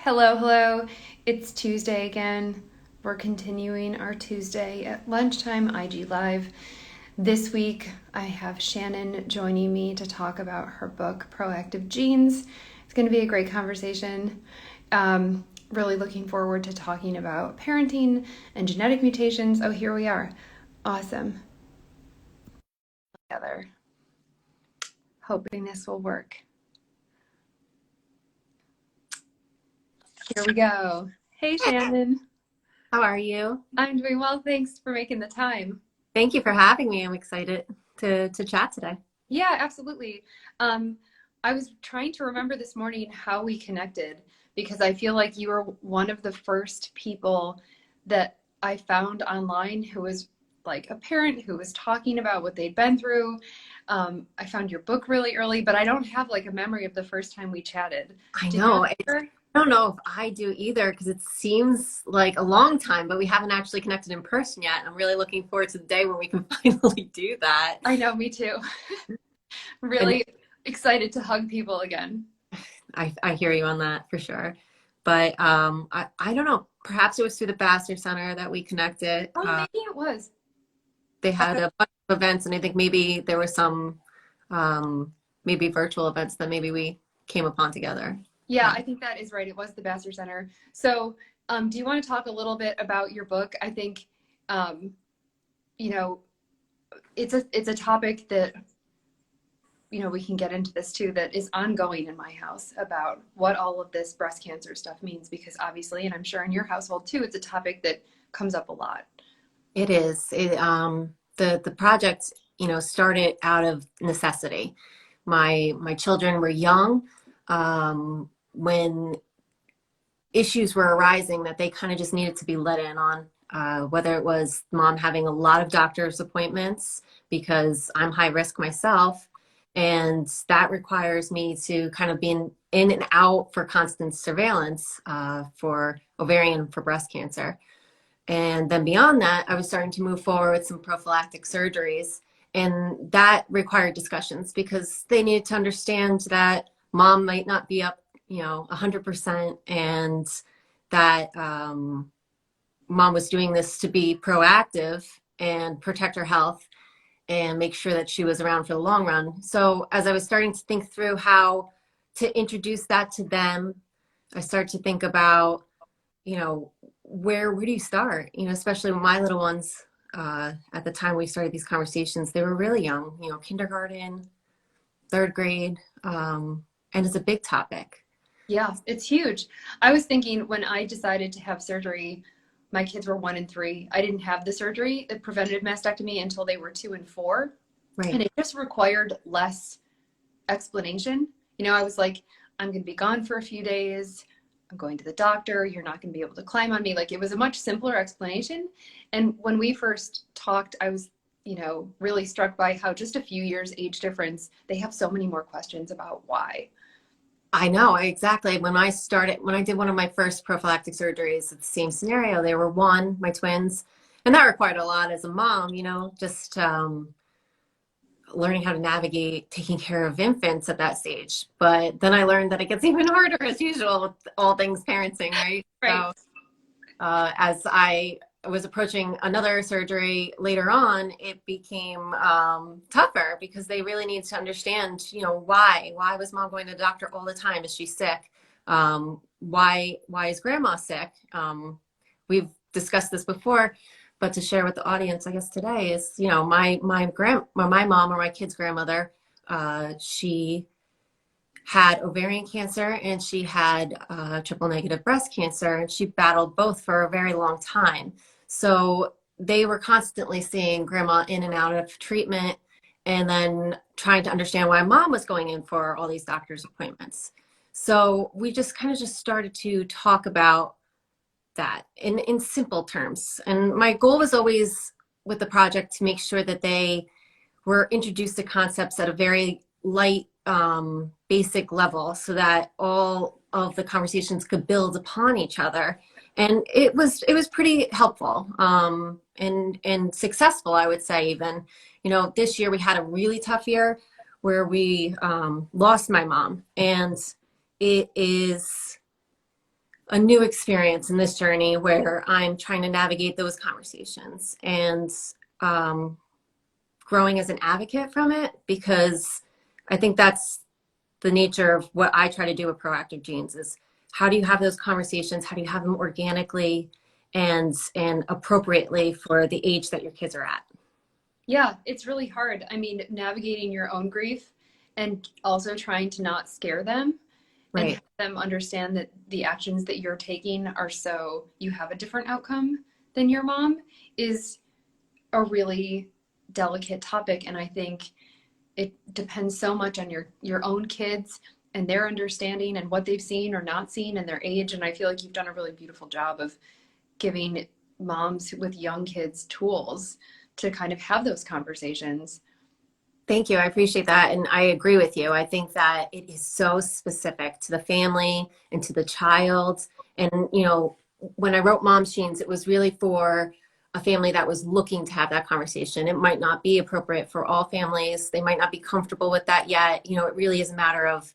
Hello, hello. It's Tuesday again. We're continuing our Tuesday at lunchtime IG Live. This week, I have Shannon joining me to talk about her book, Proactive Genes. It's going to be a great conversation. Really looking forward to talking about parenting and genetic mutations. Oh, here we are. Awesome. Together. Hoping this will work. Here we go. Hey, Shannon. How are you? I'm doing well. Thanks for making the time. Thank you for having me. I'm excited to chat today. Yeah, absolutely. Um, I was trying to remember this morning how we connected because I feel like you were one of the first people that I found online who was like a parent who was talking about what they'd been through. I found your book really early, but I don't have like a memory of the first time we chatted. I Do you know. remember? I don't know if I do either because it seems like a long time, but we haven't actually connected in person yet. I'm really looking forward to the day when we can finally do that. I know, me too. And Really excited to hug people again. I hear you on that for sure. But I don't know. Perhaps it was through the Bassett Center that we connected. Oh, maybe it was. They had a bunch of events, and I think maybe there was some maybe virtual events that maybe we came upon together. Yeah, I think that is right. It was the Bassett Center. So, do you want to talk a little bit about your book? I think, um, you know, it's a topic that, we can get into this too, that is ongoing in my house about what all of this breast cancer stuff means, because obviously, and I'm sure in your household too, it's a topic that comes up a lot. It is. The project, started out of necessity. My children were young when issues were arising that they kind of just needed to be let in on. Whether it was mom having a lot of doctor's appointments because I'm high risk myself, and that requires me to kind of be in and out for constant surveillance for ovarian, for breast cancer. And then beyond that, I was starting to move forward with some prophylactic surgeries. And that required discussions because they needed to understand that mom might not be up, 100%, and that mom was doing this to be proactive and protect her health and make sure that she was around for the long run. So as I was starting to think through how to introduce that to them, I started to think about, where do you start? Especially with my little ones, at the time we started these conversations, they were really young, kindergarten, third grade, and it's a big topic. Yeah, it's huge. I was thinking when I decided to have surgery, my kids were 1 and 3. I didn't have the surgery, the preventative mastectomy, until they were 2 and 4. And Right. it just required less explanation. I was like, I'm going to be gone for a few days. I'm going to the doctor. You're not going to be able to climb on me. Like, it was a much simpler explanation. And when we first talked, I was, really struck by how just a few years age difference, they have so many more questions about why. I know, exactly. When I did one of my first prophylactic surgeries, it's the same scenario. They were my twins, and that required a lot as a mom, just learning how to navigate taking care of infants at that stage. But then I learned that it gets even harder as usual with all things parenting, right? Right. So as I was approaching another surgery later on, it became tougher because they really needed to understand, why was mom going to the doctor all the time? Is she sick? Why is grandma sick? We've discussed this before, but to share with the audience, I guess today is, my mom, or my kid's grandmother, she had ovarian cancer and she had triple negative breast cancer, and she battled both for a very long time. So they were constantly seeing grandma in and out of treatment, and then trying to understand why mom was going in for all these doctor's appointments. So we just kind of just started to talk about that in simple terms. And my goal was always with the project to make sure that they were introduced to concepts at a very light, basic level, so that all of the conversations could build upon each other. And it was pretty helpful, and successful, I would say. Even, this year we had a really tough year where we lost my mom, and it is a new experience in this journey where I'm trying to navigate those conversations and um, growing as an advocate from it, because I think that's the nature of what I try to do with proactive genes is how do you have those conversations? How do you have them organically and appropriately for the age that your kids are at? Yeah, it's really hard. I mean, navigating your own grief and also trying to not scare them and Right. have them understand that the actions that you're taking are so you have a different outcome than your mom is a really delicate topic. And I think it depends so much on your own kids and their understanding and what they've seen or not seen and their age. And I feel like you've done a really beautiful job of giving moms with young kids tools to kind of have those conversations. Thank you. I appreciate that. And I agree with you. I think that it is so specific to the family and to the child. And, when I wrote Mom's Genes, it was really for a family that was looking to have that conversation. It might not be appropriate for all families. They might not be comfortable with that yet. It really is a matter of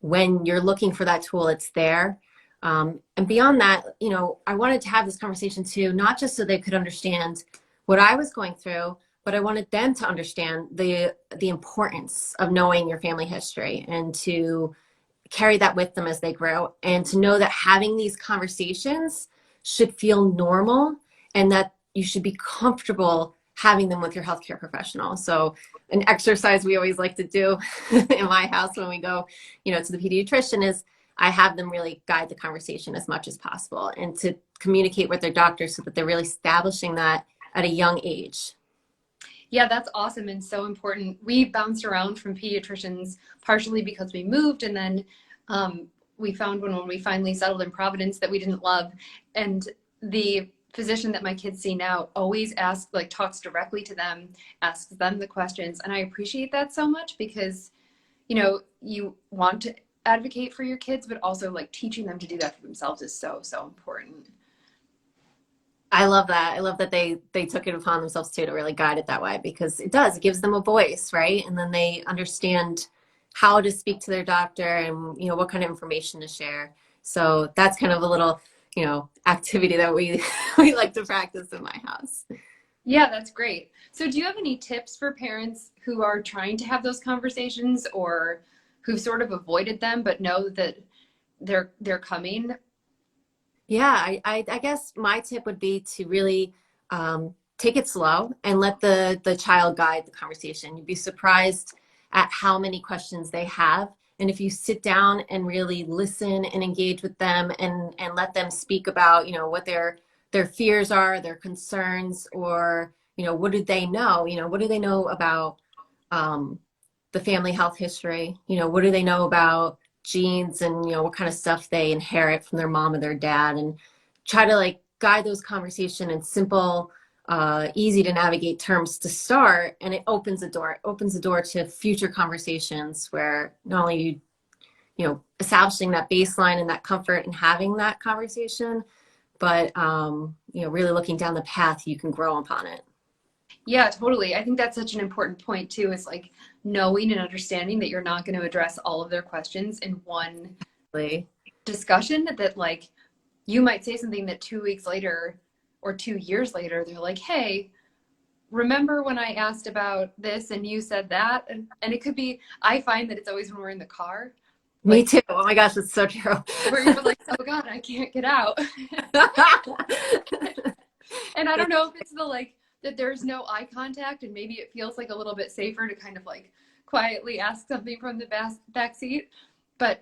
when you're looking for that tool, it's there. And beyond that, I wanted to have this conversation too, not just so they could understand what I was going through, but I wanted them to understand the importance of knowing your family history and to carry that with them as they grow, and to know that having these conversations should feel normal and that you should be comfortable having them with your healthcare professional. So an exercise we always like to do in my house when we go, to the pediatrician is I have them really guide the conversation as much as possible and to communicate with their doctor so that they're really establishing that at a young age. Yeah, that's awesome and so important. We bounced around from pediatricians partially because we moved, and then we found one when we finally settled in Providence that we didn't love. And the physician that my kids see now always asks, like, talks directly to them, asks them the questions. And I appreciate that so much because, you want to advocate for your kids, but also like teaching them to do that for themselves is so, so important. I love that. I love that they took it upon themselves too to really guide it that way, because it gives them a voice, right? And then they understand how to speak to their doctor and what kind of information to share. So that's kind of a little activity that we we like to practice in my house. Yeah, that's great. So do you have any tips for parents who are trying to have those conversations or who've sort of avoided them but know that they're coming? Yeah, I guess my tip would be to really take it slow and let the child guide the conversation. You'd be surprised at how many questions they have. And if you sit down and really listen and engage with them and let them speak about, what their fears are, their concerns, or, what do they know? What do they know about the family health history? What do they know about genes and what kind of stuff they inherit from their mom and their dad, and try to like guide those conversation in simple easy to navigate terms to start, and it opens the door to future conversations where not only establishing that baseline and that comfort and having that conversation, but really looking down the path you can grow upon it. Yeah, totally. I think that's such an important point too, is like knowing and understanding that you're not going to address all of their questions in one Like, discussion, that like you might say something that 2 weeks later or 2 years later, they're like, hey, remember when I asked about this and you said that? And it could be, I find that it's always when we're in the car, me like too. Oh my gosh, it's so true. where you're like, oh God, I can't get out. And I don't know if it's the like that there's no eye contact and maybe it feels like a little bit safer to kind of like quietly ask something from the back seat. But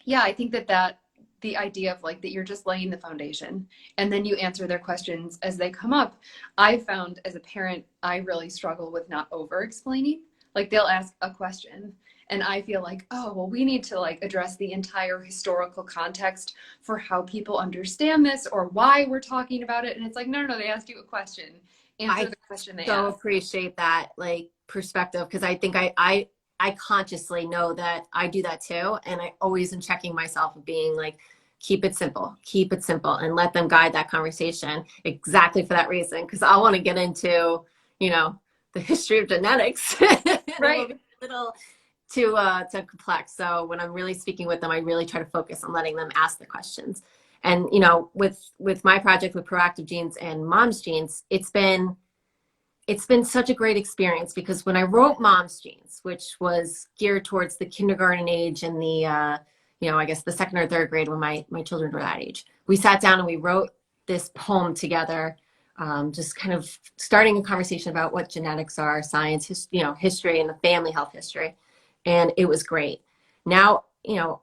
yeah, I think that the idea of like that you're just laying the foundation and then you answer their questions as they come up. I found as a parent, I really struggle with not over explaining. Like they'll ask a question and I feel like, oh, well, we need to like address the entire historical context for how people understand this or why we're talking about it. And it's like, no, no, no, they asked you a question. Answer I the question they so asked. appreciate that like perspective, because I think I consciously know that I do that too, and I always am checking myself of being like, keep it simple, and let them guide that conversation exactly for that reason. Because I want to get into the history of genetics. And it will Right. be a little too complex. So when I'm really speaking with them, I really try to focus on letting them ask the questions. And you know, with my project with Proactive Genes and Mom's Genes, it's been such a great experience, because when I wrote Mom's Genes, which was geared towards the kindergarten age and the you know, I guess the second or third grade, when my children were that age, we sat down and we wrote this poem together, just kind of starting a conversation about what genetics are, science, you know, history, and the family health history. And it was great. Now, you know,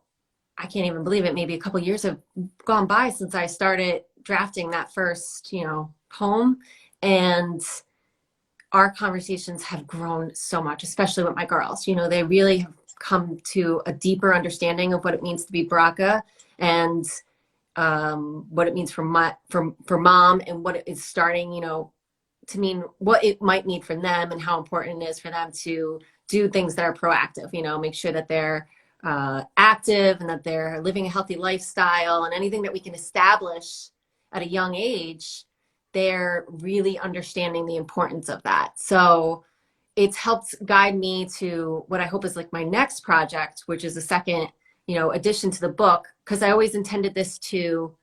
I can't even believe it. Maybe a couple of years have gone by since I started drafting that first, you know, poem. And our conversations have grown so much, especially with my girls. You know, they really have come to a deeper understanding of what it means to be BRCA, and what it means for mom, and what it is starting, you know, to mean what it might mean for them, and how important it is for them to do things that are proactive, you know, make sure that they're active and that they're living a healthy lifestyle, and anything that we can establish at a young age, they're really understanding the importance of that. So it's helped guide me to what I hope is like my next project, which is a second, you know, addition to the book, because I always intended this to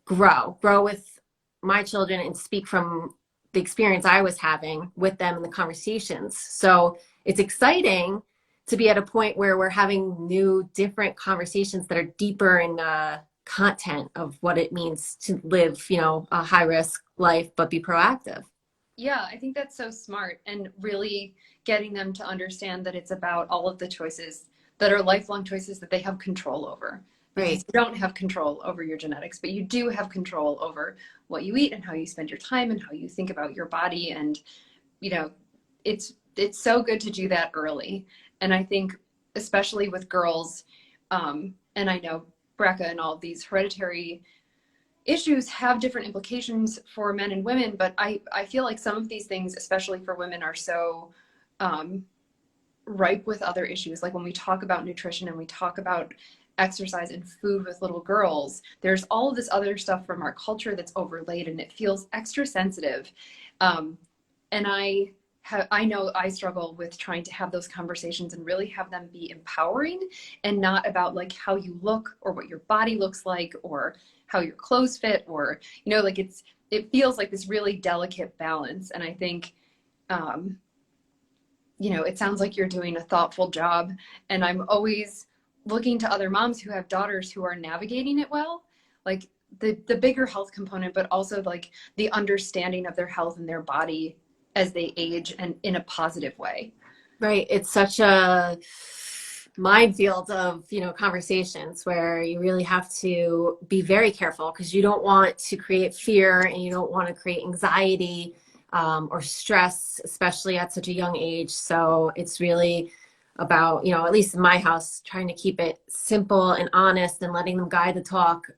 grow with my children and speak from the experience I was having with them in the conversations. So it's exciting to be at a point where we're having new, different conversations that are deeper in content of what it means to live, you know, a high risk life, but be proactive. Yeah, I think that's so smart, and really getting them to understand that it's about all of the choices that are lifelong choices that they have control over. Because Right. you don't have control over your genetics, but you do have control over what you eat and how you spend your time and how you think about your body. And, you know, it's so good to do that early. And I think especially with girls, and I know BRCA and all of these hereditary issues have different implications for men and women, but I feel like some of these things, especially for women, are so ripe with other issues. Like when we talk about nutrition and we talk about exercise and food with little girls, there's all of this other stuff from our culture that's overlaid, and it feels extra sensitive. And I know I struggle with trying to have those conversations and really have them be empowering, and not about like how you look or what your body looks like or how your clothes fit, or, you know, like it feels like this really delicate balance. And I think, you know, it sounds like you're doing a thoughtful job, and I'm always looking to other moms who have daughters who are navigating it well, like the bigger health component, but also like the understanding of their health and their body as they age, and in a positive way. Right. It's such a minefield of, you know, conversations where you really have to be very careful, because you don't want to create fear, and you don't want to create anxiety or stress, especially at such a young age. So it's really about, you know, at least in my house, trying to keep it simple and honest, and letting them guide the talk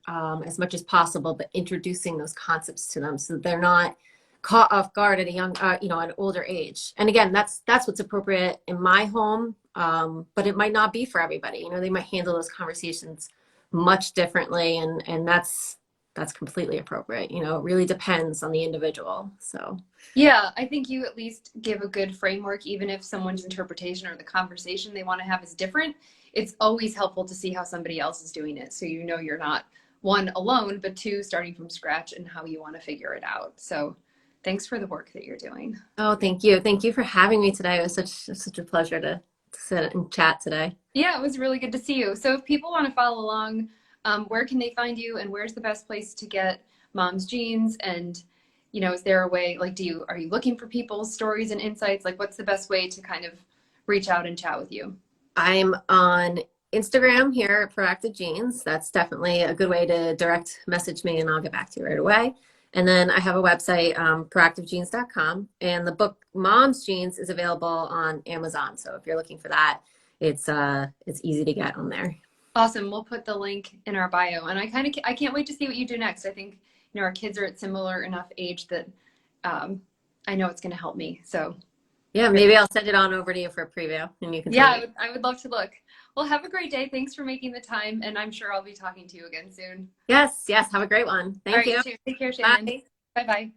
as much as possible, but introducing those concepts to them so that they're not caught off guard at a young, you know, an older age. And again, that's what's appropriate in my home, but it might not be for everybody. You know, they might handle those conversations much differently, and that's completely appropriate. You know, it really depends on the individual. So Yeah, I think you at least give a good framework, even if someone's interpretation or the conversation they want to have is different. It's always helpful to see how somebody else is doing it, so you know you're not, one, alone, but two, starting from scratch and how you want to figure it out. So thanks for the work that you're doing. oh, thank you for having me today. It was such a pleasure to sit and chat today. Yeah, it was really good to see you. So if people want to follow along, where can they find you, and where's the best place to get Mom's Genes? And, you know, is there a way, like, are you looking for people's stories and insights? Like, what's the best way to kind of reach out and chat with you? I'm on Instagram here at Proactive Genes. That's definitely a good way to direct message me, and I'll get back to you right away. And then I have a website, proactivegenes.com, and the book Mom's Genes is available on Amazon. So if you're looking for that, it's easy to get on there. Awesome. We'll put the link in our bio, and I can't wait to see what you do next. I think, you know, our kids are at similar enough age that I know it's going to help me. So yeah, maybe I'll send it on over to you for a preview, and you can tell me. I would love to look. Well, have a great day. Thanks for making the time, and I'm sure I'll be talking to you again soon. Yes, have a great one. Thank you. You too. Take care, Shannon. Bye. Bye-bye.